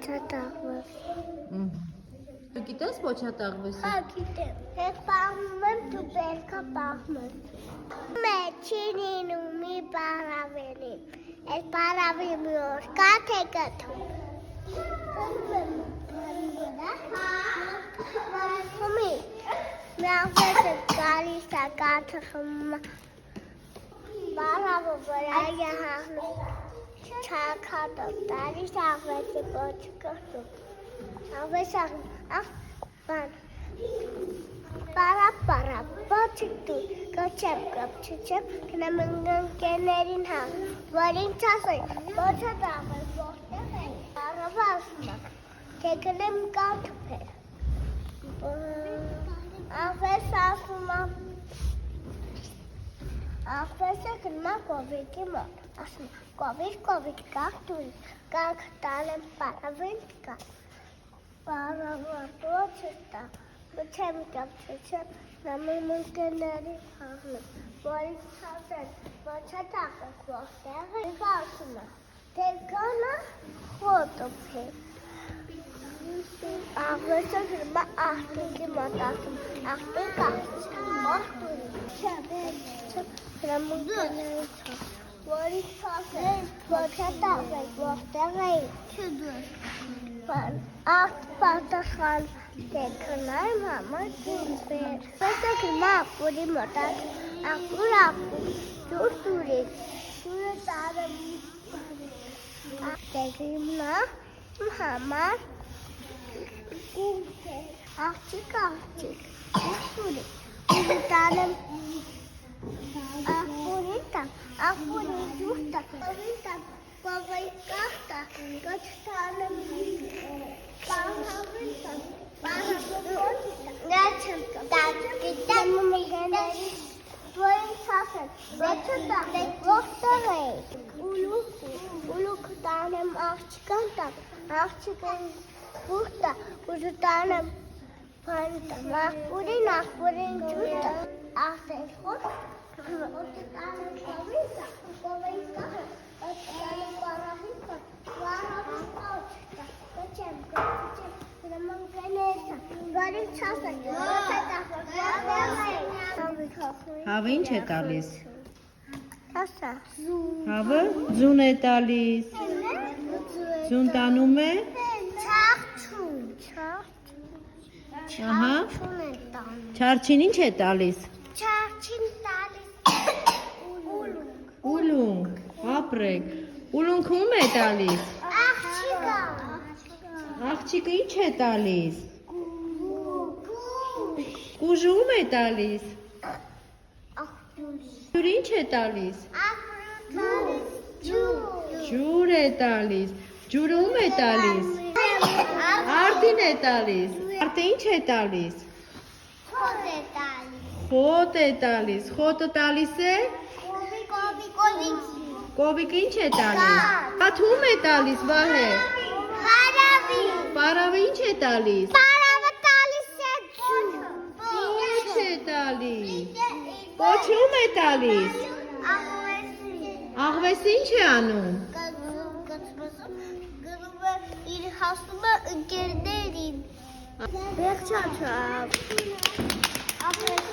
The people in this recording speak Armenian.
Փոչատաղվես։ Դու գիտես փոչատաղվեսը։ Հա, գիտեմ։ Ես պահում եմ, դու պետք է պահում։ Մեջին ինում մի պարավենին։ Այս պարավի մի օր կաթ է գտում։ Մյավես է գալիս է կաթը խմում։ Պարավը վրա է հաղնում։ Չակատով տալիս աղվեսի պոչ կրտում։ Աղվես աղում, բան։ Պարա, պոչիկ դուր, կոչեմ, կնեմ ընկերներին հաղում, որ ինձ ասել, փոչատաղվես որտեղ է, պարավը ասում է, թե գնեմ կաթփել, աղվես ասում է, աղվեսը գնում է կովիկի մոտ, ասում է, կովիկ, կաղ դուրի, կաղ տալեմ պարավին կաղ, պարավը պոչը տաղ, Չեմ, նամում ընկերների հաղնում, որից հասել, փոչատաղվես որտեղ է, ասում է, թե գոնը խոտոփել։ Աղվեսը գրում է աղբիկի մոտ ասում, աղբիկ աղբիկ, նամում ընկերների որից հասել, փոչատաղվես որտեղ է, պատասխան Տեքնայմ համար դուրբեր։ Պետք է մապուրի մոտակ, աղբուր, դուրդուրի, դուրը տարում, տեգիմնա համար կունք է, աղջիկ, դուրդուրի, դուրը տարում, աղբուրին տամ, աղբուրին դուրդա, կովայի կաղտա, կոչ տարում, պահավին տամ, Ուլուք տանեմ աղջիկան տամ, աղջիկան բուրտա, ուժը տանեմ պանտամ, աղբուրին ջուրտա, աղձեր խոտ, օտը տանեմ կովին տամ, կովային կաղը, օտը տանեմ պարավին կոտ, պարավին կոչ տա, կոչեմ, Հավը ինչ է տալիս։ Ասա։ Հավը ձուն է տալիս։ Ձուն տանում է։ Չարչուն։ Ահա։ Չարչին ինչ է տալիս։ Չարչին տալիս ուլունք։ Ապրեք։ Ուլունքը ում է տալիս։ աղջիկա։ Աղջիկը ինչ է տալիս։ Կուժը ում է տալիս։ Ջուրը ինչ է տալիս։ Ջուր է տալիս։ Ջուրը ում է տալիս։ Արտին է տալիս։ Արտը ինչ է տալիս։ Խոտ է տալիս։ Խոտը տալիս է։ Կովիկը ինչ է տալիս։ Կաթը ում է տալիս, Վահե։ Պարավը ինչ է տալիս։ Պոչ է տալիս։ Պոչը ում է տալիս։ Աղվեսը ինչ է անում։ Իր հասնում է ընկերներին։ Վերջացավ։ Ապրես,